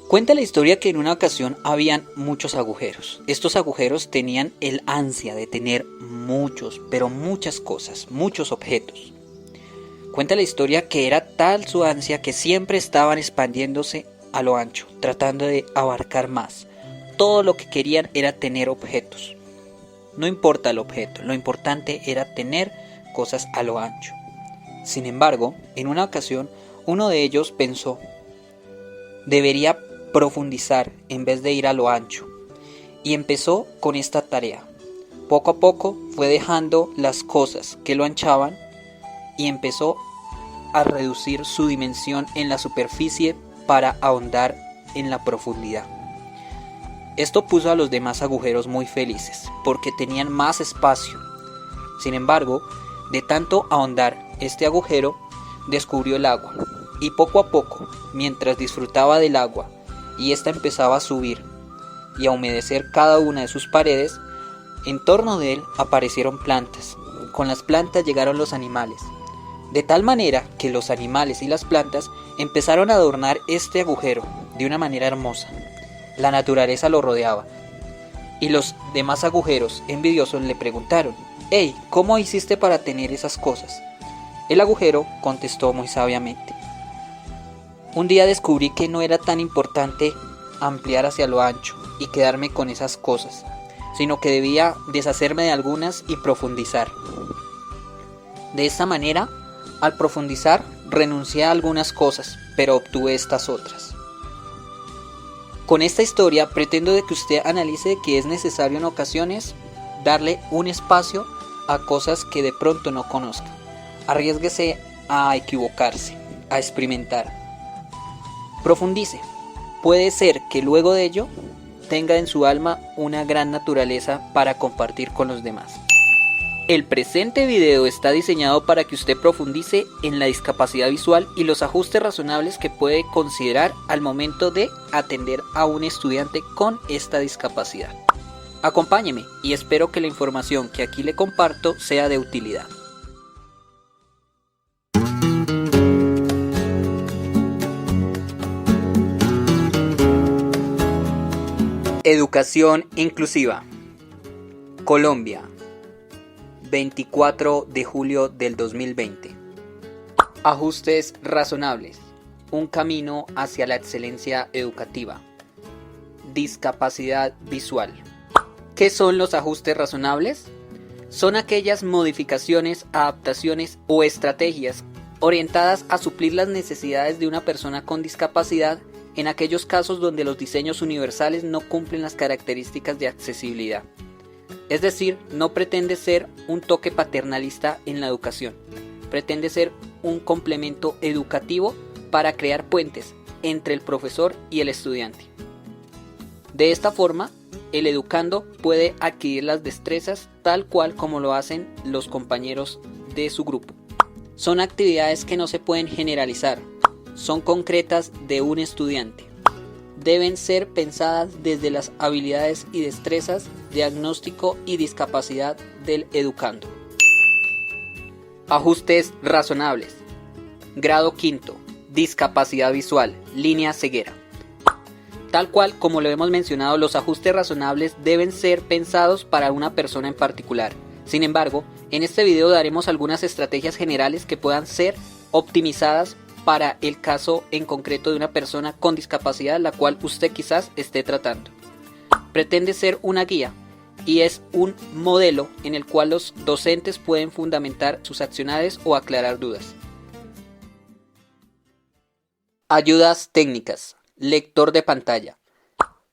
Cuenta la historia que en una ocasión habían muchos agujeros. Estos agujeros tenían el ansia de tener muchos, pero muchas cosas, muchos objetos. Cuenta la historia que era tal su ansia que siempre estaban expandiéndose a lo ancho, tratando de abarcar más. Todo lo que querían era tener objetos. No importa el objeto, lo importante era tener cosas a lo ancho. Sin embargo, en una ocasión, uno de ellos pensó, debería profundizar en vez de ir a lo ancho, y empezó con esta tarea. Poco a poco fue dejando las cosas que lo anchaban y empezó a reducir su dimensión en la superficie para ahondar en la profundidad. Esto puso a los demás agujeros muy felices porque tenían más espacio. Sin embargo, de tanto ahondar, este agujero descubrió el agua y poco a poco, mientras disfrutaba del agua y ésta empezaba a subir y a humedecer cada una de sus paredes, en torno de él aparecieron plantas. Con las plantas llegaron los animales, de tal manera que los animales y las plantas empezaron a adornar este agujero de una manera hermosa. La naturaleza lo rodeaba y los demás agujeros envidiosos le preguntaron: «Hey, ¿cómo hiciste para tener esas cosas?». El agujero contestó muy sabiamente: «Un día descubrí que no era tan importante ampliar hacia lo ancho y quedarme con esas cosas, sino que debía deshacerme de algunas y profundizar. De esta manera, al profundizar, renuncié a algunas cosas, pero obtuve estas otras». Con esta historia pretendo de que usted analice que es necesario en ocasiones darle un espacio a cosas que de pronto no conozca. Arriésguese a equivocarse, a experimentar. Profundice. Puede ser que luego de ello tenga en su alma una gran naturaleza para compartir con los demás. El presente video está diseñado para que usted profundice en la discapacidad visual y los ajustes razonables que puede considerar al momento de atender a un estudiante con esta discapacidad. Acompáñeme y espero que la información que aquí le comparto sea de utilidad. Educación inclusiva. Colombia, 24 de julio del 2020. Ajustes razonables. Un camino hacia la excelencia educativa. Discapacidad visual. ¿Qué son los ajustes razonables? Son aquellas modificaciones, adaptaciones o estrategias orientadas a suplir las necesidades de una persona con discapacidad en aquellos casos donde los diseños universales no cumplen las características de accesibilidad. Es decir, no pretende ser un toque paternalista en la educación, pretende ser un complemento educativo para crear puentes entre el profesor y el estudiante. De esta forma, el educando puede adquirir las destrezas tal cual como lo hacen los compañeros de su grupo. Son actividades que no se pueden generalizar, son concretas de un estudiante. Deben ser pensadas desde las habilidades y destrezas, diagnóstico y discapacidad del educando. Ajustes razonables. Grado quinto. Discapacidad visual. Línea ceguera. Tal cual como lo hemos mencionado, los ajustes razonables deben ser pensados para una persona en particular. Sin embargo, en este video daremos algunas estrategias generales que puedan ser optimizadas para el caso en concreto de una persona con discapacidad la cual usted quizás esté tratando. Pretende ser una guía y es un modelo en el cual los docentes pueden fundamentar sus acciones o aclarar dudas. Ayudas técnicas. Lector de pantalla.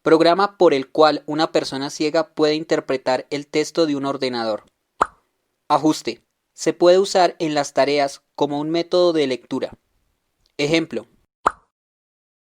Programa por el cual una persona ciega puede interpretar el texto de un ordenador. Ajuste. Se puede usar en las tareas como un método de lectura. Ejemplo.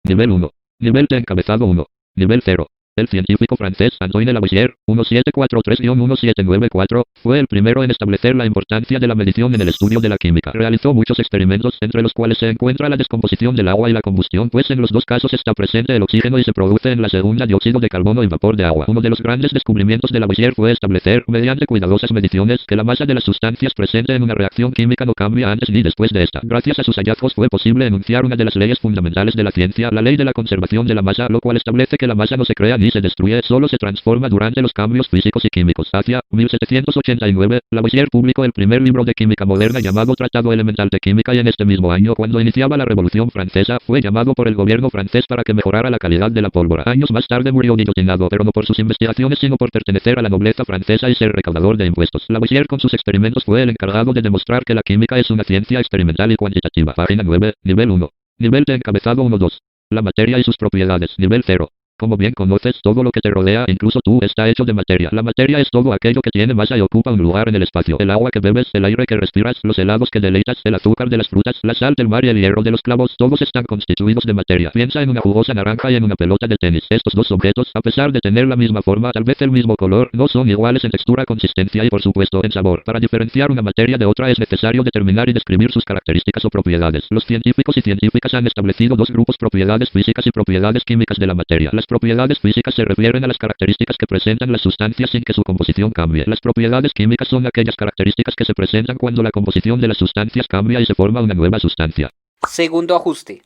Nivel 1. Nivel de encabezado 1. Nivel 0. El científico francés Antoine Lavoisier, 1743-1794, fue el primero en establecer la importancia de la medición en el estudio de la química. Realizó muchos experimentos, entre los cuales se encuentra la descomposición del agua y la combustión, pues en los dos casos está presente el oxígeno y se produce en la segunda dióxido de carbono y vapor de agua. Uno de los grandes descubrimientos de Lavoisier fue establecer, mediante cuidadosas mediciones, que la masa de las sustancias presente en una reacción química no cambia antes ni después de esta. Gracias a sus hallazgos fue posible enunciar una de las leyes fundamentales de la ciencia, la ley de la conservación de la masa, lo cual establece que la masa no se crea ni se destruye, solo se transforma durante los cambios físicos y químicos. Hacia 1789, Lavoisier publicó el primer libro de química moderna llamado Tratado Elemental de Química, y en este mismo año, cuando iniciaba la Revolución Francesa, fue llamado por el gobierno francés para que mejorara la calidad de la pólvora. Años más tarde murió guillotinado, pero no por sus investigaciones sino por pertenecer a la nobleza francesa y ser recaudador de impuestos. Lavoisier con sus experimentos fue el encargado de demostrar que la química es una ciencia experimental y cuantitativa. Página 9, nivel 1. Nivel de encabezado 1-2. La materia y sus propiedades. Nivel 0. Como bien conoces, todo lo que te rodea, incluso tú, está hecho de materia. La materia es todo aquello que tiene masa y ocupa un lugar en el espacio. El agua que bebes, el aire que respiras, los helados que deleitas, el azúcar de las frutas, la sal del mar y el hierro de los clavos, todos están constituidos de materia. Piensa en una jugosa naranja y en una pelota de tenis. Estos dos objetos, a pesar de tener la misma forma, tal vez el mismo color, no son iguales en textura, consistencia y por supuesto en sabor. Para diferenciar una materia de otra es necesario determinar y describir sus características o propiedades. Los científicos y científicas han establecido dos grupos: propiedades físicas y propiedades químicas de la materia. Las propiedades físicas se refieren a las características que presentan las sustancias sin que su composición cambie. Las propiedades químicas son aquellas características que se presentan cuando la composición de las sustancias cambia y se forma una nueva sustancia. Segundo ajuste.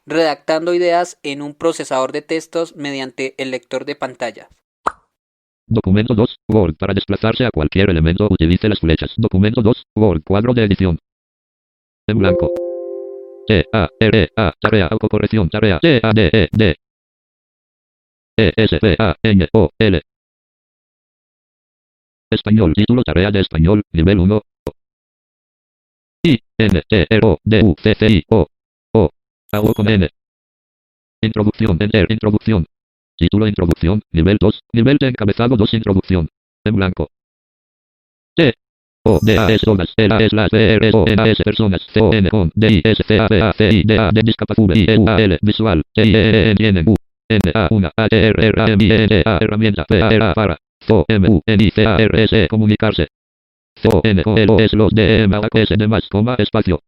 Redactando ideas en un procesador de textos mediante el lector de pantalla. Documento 2, Word. Para desplazarse a cualquier elemento, utilice las flechas. Documento 2, Word. Cuadro de edición. En blanco. T-A-R-E-A. Tarea. Autocorrección. Tarea. T-A-D-E-D. E-S-P-A-N-O-L. Español. Título. Tarea de español. Nivel 1. I-N-T-R-O-D-U-C-C-I-O. O. Hago con N. Introducción. Enter. Introducción. Título. Introducción. Nivel 2. Nivel de encabezado 2. Introducción. En blanco. T. O. D. A. S. Todas. L. A. S. Las. B. R. O. N. A. S. Personas. C. O. N. Con. D. I. S. C. A. B. A. C. I. D. A. D. Discapacidad. I. E. U. A. L. Visual. T. I. E. E. Entienden. U. N. A. 1. A. T. R. R. A. M. I. N. A. Herramienta. P. A. R. A. Para. O. M. U. N. I. C. A. R. S. Comunicarse. C. O. N. O. L. O. S. Los. D. M. A. S. De más. Coma. Espacio.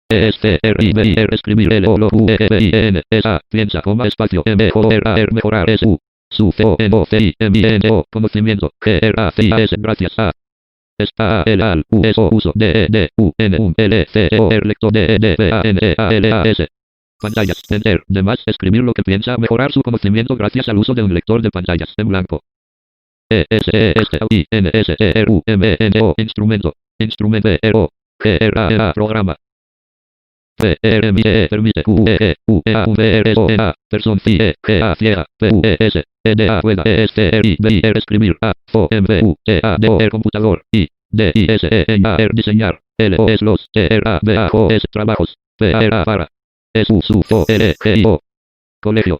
E. S. T. R. I. B. I. R. Escribir. L. O. L. U. E. B. I. N. S. A. Piensa. Coma. Espacio. M. O. R. A. R. Mejorar. S. U. Su. C. O. N. O. C. I. M. I. N. O. Conocimiento. G. R. A. C. I. S. Gracias a. S. A. L. A. U. S. O. Uso. D. E. D. U. N. U. L. C. O. R. Lector. D. E. D. B. A. N. E. A. L. A. S. Pantallas. Enter. Demás. Escribir lo que piensa. Mejorar su conocimiento gracias al uso de un lector de pantallas. En blanco. E. S. E. S. I. N. S. E. R. U. M. N. O. Instrumento. Instrumento. R. O. G. R. A. N. A. Programa. P. R. M. E. Permite. Q. E. E. U. E. A. U. V. R. O. N. A. Person. C. E. G. A. Ciega. P. U. E. S. E. D. A. Juega. E. S. T. R. I. B. I. R. Escribir. A. O. M. V. U. T. A. D. O. R. Computador. I. D. I. S. E. N. A. R. Diseñar. L. O. S. Los. T. R. A. B. A. O. S. Trabajos. P. A. R. A. Para. S. U. Su. O. L. G. I. O. Colegio.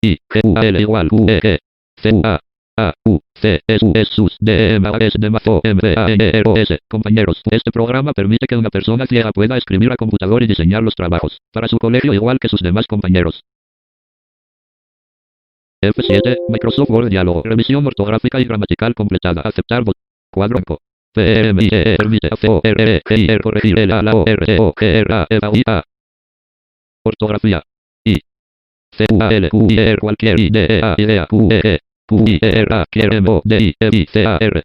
I. G. U. A. L. Igual. U. E. G. C. U. A. A. U. C. S. U. S. Sus. D. E. M. A. S. D. M. O. M. V. A. N. R. O. S. Compañeros. Este programa permite que una persona ciega pueda escribir a computador y diseñar los trabajos para su colegio igual que sus demás compañeros. F7. Microsoft Word. Diálogo. Revisión ortográfica y gramatical completada. Aceptar. Cuadro blanco. P. M. I. E. Permite. C. O. R. E. G. I. R. Corregir. L. A. La. O. R. O. G. R. A. E. I. A. Ortografía. I. C. U. A. L. Q. I. R. Cualquier. I. D. E. A. Idea. Q. E. E. Q. I. E. R. A. Q. M. O. D. I. E. I. C. A. R.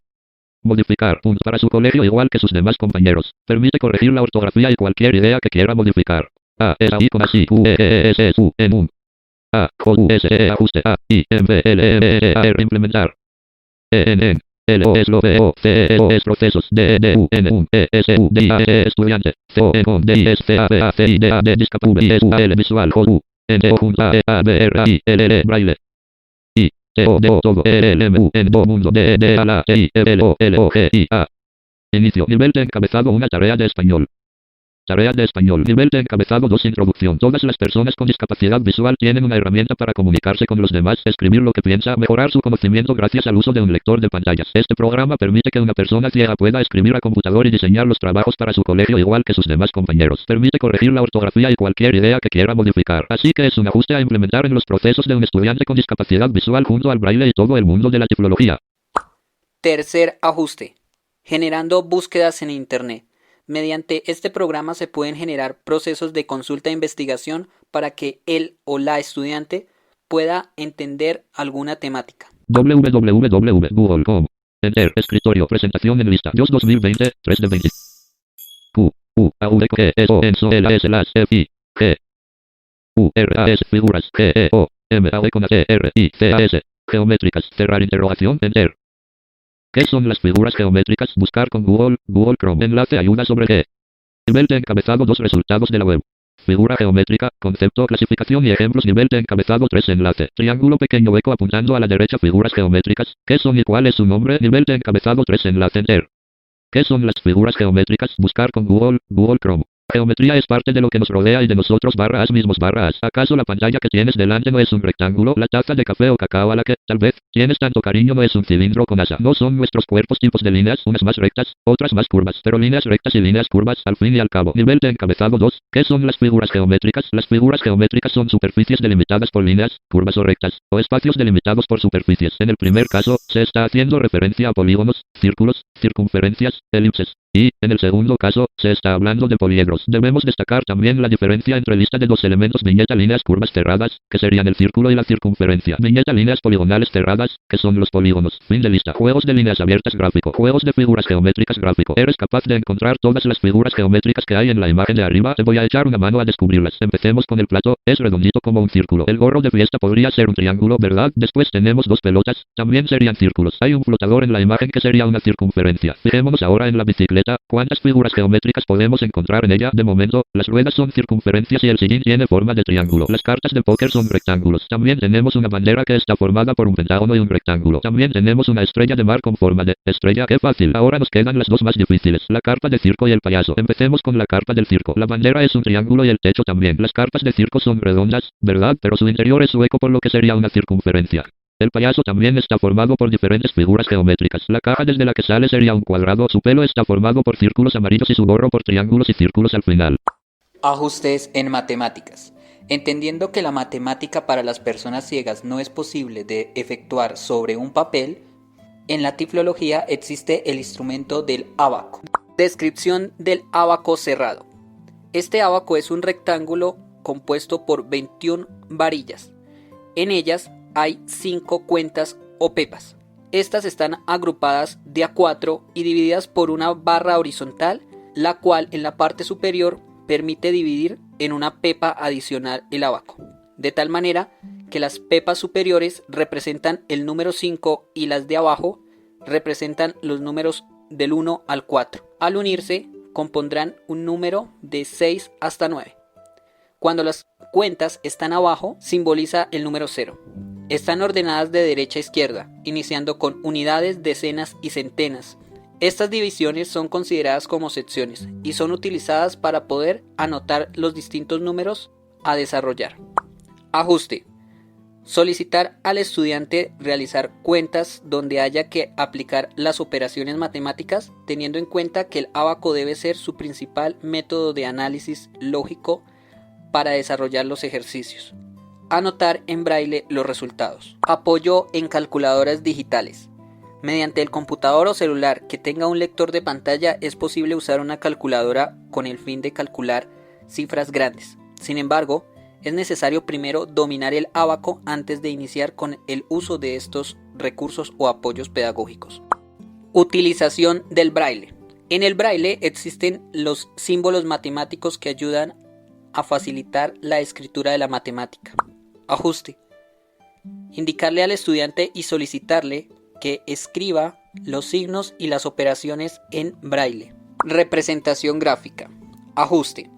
Modificar. Para su colegio igual que sus demás compañeros. Permite corregir la ortografía y cualquier idea que quiera modificar. A. S. I. Con así. Q. E. E. S. U. En un. A. J. U. S. E. Ajuste. A. I. M. V. L. M. E. A. R. Implementar. E. N. N. L. O. S. L. O. C. E. O. S. Procesos. D. D. U. N. U. E. S. U. D. I. A. E. Estudiante. C. O. N. O. D. I. S. C. A. B. A. C. I. D. A. D. Discapacidad. I. S. U. A. L. Visual. J. U. N. O. Junta. E. A. B. R. I. L. L. Braille. I. T. O. D. O. Todo. E. L. M. U. N. O. Mundo. D. D. A. La. T. I. L. O. L. O. G. I. A. Inicio. Nivel de encabezado. Una tarea de español. Tareas de español. Nivel de encabezado 2. Introducción. Todas las personas con discapacidad visual tienen una herramienta para comunicarse con los demás, escribir lo que piensa, mejorar su conocimiento gracias al uso de un lector de pantallas. Este programa permite que una persona ciega pueda escribir a computador y diseñar los trabajos para su colegio igual que sus demás compañeros. Permite corregir la ortografía y cualquier idea que quiera modificar. Así que es un ajuste a implementar en los procesos de un estudiante con discapacidad visual junto al braille y todo el mundo de la tiflología. Tercer ajuste. Generando búsquedas en Internet. Mediante este programa se pueden generar procesos de consulta e investigación para que él o la estudiante pueda entender alguna temática. www.google.com. Enter. Escritorio. Presentación en lista. Dios 2020. 3 de 20. Q. U. A. V. G. E. O. N. S. L. S. L. F. I. G. U. R. A. S. Figuras. G. E. O. M. A. V. Con A. T. R. I. C. A. S. Geométricas. Cerrar interrogación. Enter. ¿Qué son las figuras geométricas? Buscar con Google Chrome. Enlace ayuda sobre G. Nivel de encabezado 2. Resultados de la web. Figura geométrica, concepto, clasificación y ejemplos. Nivel de encabezado 3. Enlace. Triángulo pequeño hueco apuntando a la derecha. Figuras geométricas. ¿Qué son y cuál es su nombre? Nivel de encabezado 3. Enlace. Enter. ¿Qué son las figuras geométricas? Buscar con Google Chrome. Geometría es parte de lo que nos rodea y de nosotros. _as mismos _as. ¿Acaso la pantalla que tienes delante no es un rectángulo? La taza de café o cacao a la que, tal vez, tienes tanto cariño no es un cilindro con asa. No son nuestros cuerpos tipos de líneas, unas más rectas, otras más curvas, pero líneas rectas y líneas curvas, al fin y al cabo. Nivel de encabezado 2. ¿Qué son las figuras geométricas? Las figuras geométricas son superficies delimitadas por líneas, curvas o rectas, o espacios delimitados por superficies. En el primer caso, se está haciendo referencia a polígonos, círculos, circunferencias, elipses. Y, en el segundo caso, se está hablando de poliedros. Debemos destacar también la diferencia entre lista de dos elementos viñeta líneas curvas cerradas, que serían el círculo y la circunferencia. Viñeta líneas poligonales cerradas, que son los polígonos. Fin de lista. Juegos de líneas abiertas gráfico. Juegos de figuras geométricas gráfico. ¿Eres capaz de encontrar todas las figuras geométricas que hay en la imagen de arriba? Te voy a echar una mano a descubrirlas. Empecemos con el plato. Es redondito como un círculo. El gorro de fiesta podría ser un triángulo, ¿verdad? Después tenemos dos pelotas. También serían círculos. Hay un flotador en la imagen que sería una circunferencia. Fijémonos ahora en la bicicleta. ¿Cuántas figuras geométricas podemos encontrar en ella? De momento, las ruedas son circunferencias y el sillín tiene forma de triángulo. Las cartas de póker son rectángulos. También tenemos una bandera que está formada por un pentágono y un rectángulo. También tenemos una estrella de mar con forma de estrella. ¡Qué fácil! Ahora nos quedan las dos más difíciles. La carpa de circo y el payaso. Empecemos con la carpa del circo. La bandera es un triángulo y el techo también. Las carpas de circo son redondas, ¿verdad? Pero su interior es hueco por lo que sería una circunferencia. El payaso también está formado por diferentes figuras geométricas. La caja desde la que sale sería un cuadrado. Su pelo está formado por círculos amarillos y su gorro por triángulos y círculos al final. Ajustes en matemáticas. Entendiendo que la matemática para las personas ciegas no es posible de efectuar sobre un papel, en la tiflología existe el instrumento del ábaco. Descripción del ábaco cerrado. Este ábaco es un rectángulo compuesto por 21 varillas. En ellas hay 5 cuentas o pepas. Estas están agrupadas de a 4 y divididas por una barra horizontal, la cual en la parte superior permite dividir en una pepa adicional el ábaco, de tal manera que las pepas superiores representan el número 5 y las de abajo representan los números del 1 al 4. Al unirse, compondrán un número de 6 hasta 9. Cuando las cuentas están abajo, simboliza el número 0. Están ordenadas de derecha a izquierda, iniciando con unidades, decenas y centenas. Estas divisiones son consideradas como secciones y son utilizadas para poder anotar los distintos números a desarrollar. Ajuste. Solicitar al estudiante realizar cuentas donde haya que aplicar las operaciones matemáticas, teniendo en cuenta que el ábaco debe ser su principal método de análisis lógico para desarrollar los ejercicios. Anotar en braille los resultados. Apoyo en calculadoras digitales. Mediante el computador o celular que tenga un lector de pantalla es posible usar una calculadora con el fin de calcular cifras grandes. Sin embargo, es necesario primero dominar el ábaco antes de iniciar con el uso de estos recursos o apoyos pedagógicos. Utilización del braille. En el braille existen los símbolos matemáticos que ayudan a facilitar la escritura de la matemática. Ajuste. Indicarle al estudiante y solicitarle que escriba los signos y las operaciones en braille. Representación gráfica. Ajuste.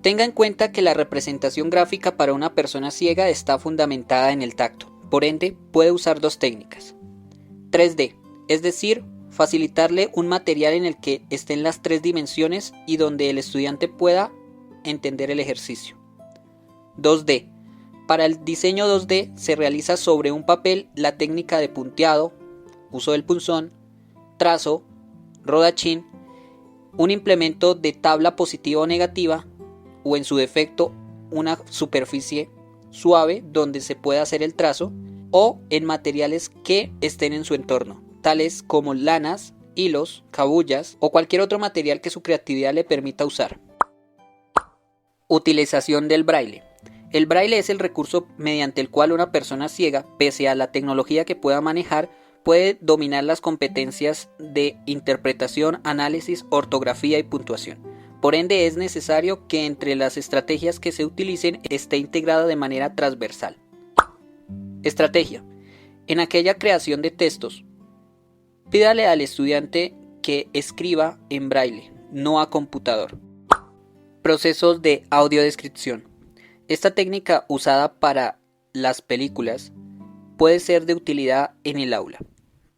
Tenga en cuenta que la representación gráfica para una persona ciega está fundamentada en el tacto. Por ende, puede usar dos técnicas. 3D, es decir, facilitarle un material en el que estén las 3 dimensiones y donde el estudiante pueda entender el ejercicio. 2D. Para el diseño 2D se realiza sobre un papel la técnica de punteado, uso del punzón, trazo, rodachín, un implemento de tabla positiva o negativa, o en su defecto una superficie suave donde se pueda hacer el trazo, o en materiales que estén en su entorno, tales como lanas, hilos, cabullas o cualquier otro material que su creatividad le permita usar. Utilización del braille. El braille es el recurso mediante el cual una persona ciega, pese a la tecnología que pueda manejar, puede dominar las competencias de interpretación, análisis, ortografía y puntuación. Por ende, es necesario que entre las estrategias que se utilicen esté integrada de manera transversal. Estrategia. En aquella creación de textos, pídale al estudiante que escriba en braille, no a computador. Procesos de audiodescripción. Esta técnica usada para las películas puede ser de utilidad en el aula.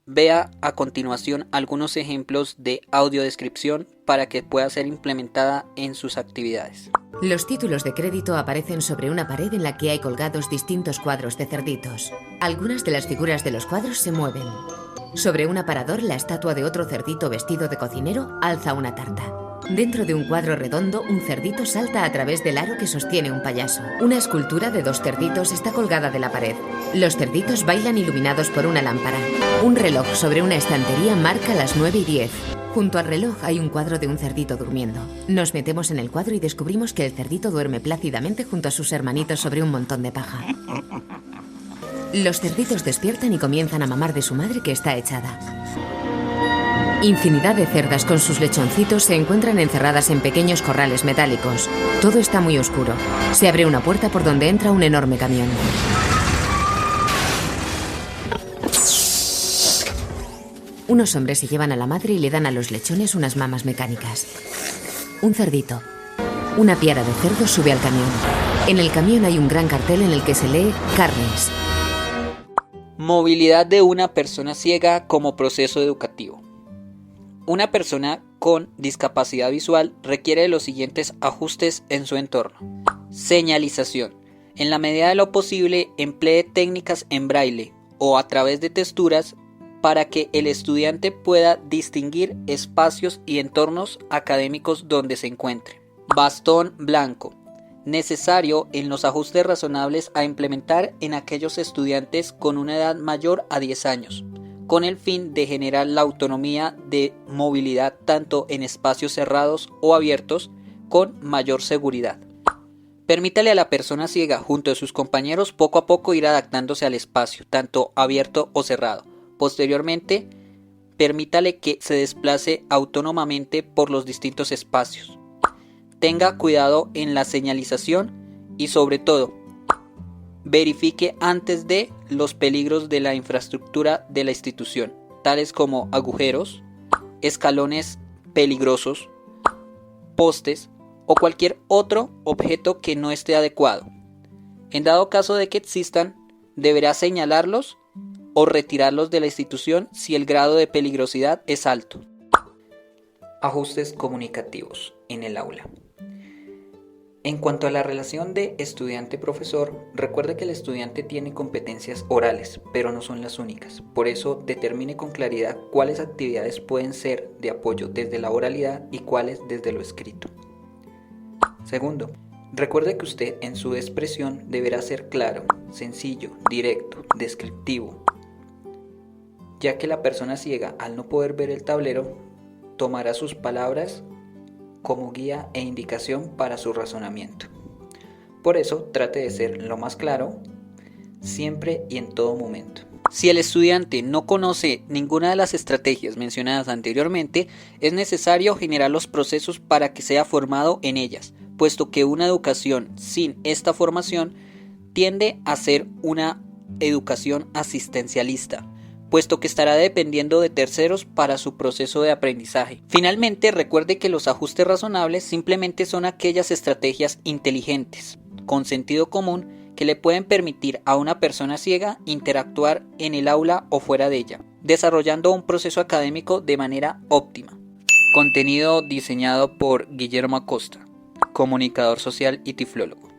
Vea a continuación algunos ejemplos de audiodescripción para que pueda ser implementada en sus actividades. Los títulos de crédito aparecen sobre una pared en la que hay colgados distintos cuadros de cerditos. Algunas de las figuras de los cuadros se mueven. Sobre un aparador, la estatua de otro cerdito vestido de cocinero alza una tarta. Dentro de un cuadro redondo, un cerdito salta a través del aro que sostiene un payaso. Una escultura de 2 cerditos está colgada de la pared. Los cerditos bailan iluminados por una lámpara. Un reloj sobre una estantería marca las 9:10. Junto al reloj hay un cuadro de un cerdito durmiendo. Nos metemos en el cuadro y descubrimos que el cerdito duerme plácidamente junto a sus hermanitos sobre un montón de paja. Los cerditos despiertan y comienzan a mamar de su madre que está echada. Infinidad de cerdas con sus lechoncitos se encuentran encerradas en pequeños corrales metálicos. Todo está muy oscuro. Se abre una puerta por donde entra un enorme camión. Unos hombres se llevan a la madre y le dan a los lechones unas mamas mecánicas. Un cerdito. Una piara de cerdo sube al camión. En el camión hay un gran cartel en el que se lee carnes. Movilidad de una persona ciega como proceso educativo. Una persona con discapacidad visual requiere de los siguientes ajustes en su entorno. Señalización. En la medida de lo posible, emplee técnicas en braille o a través de texturas para que el estudiante pueda distinguir espacios y entornos académicos donde se encuentre. Bastón blanco. Necesario en los ajustes razonables a implementar en aquellos estudiantes con una edad mayor a 10 años, con el fin de generar la autonomía de movilidad tanto en espacios cerrados o abiertos con mayor seguridad. Permítale a la persona ciega junto a sus compañeros poco a poco ir adaptándose al espacio, tanto abierto o cerrado. Posteriormente, permítale que se desplace autónomamente por los distintos espacios. Tenga cuidado en la señalización y sobre todo, verifique antes de los peligros de la infraestructura de la institución, tales como agujeros, escalones peligrosos, postes o cualquier otro objeto que no esté adecuado. En dado caso de que existan, deberá señalarlos o retirarlos de la institución si el grado de peligrosidad es alto. Ajustes comunicativos en el aula. En cuanto a la relación de estudiante-profesor, recuerde que el estudiante tiene competencias orales, pero no son las únicas. Por eso, determine con claridad cuáles actividades pueden ser de apoyo desde la oralidad y cuáles desde lo escrito. Segundo, recuerde que usted en su expresión deberá ser claro, sencillo, directo, descriptivo, ya que la persona ciega, al no poder ver el tablero, tomará sus palabras como guía e indicación para su razonamiento. Por eso, trate de ser lo más claro, siempre y en todo momento. Si el estudiante no conoce ninguna de las estrategias mencionadas anteriormente, es necesario generar los procesos para que sea formado en ellas, puesto que una educación sin esta formación tiende a ser una educación asistencialista, puesto que estará dependiendo de terceros para su proceso de aprendizaje. Finalmente, recuerde que los ajustes razonables simplemente son aquellas estrategias inteligentes, con sentido común, que le pueden permitir a una persona ciega interactuar en el aula o fuera de ella, desarrollando un proceso académico de manera óptima. Contenido diseñado por Guillermo Acosta, comunicador social y tiflólogo.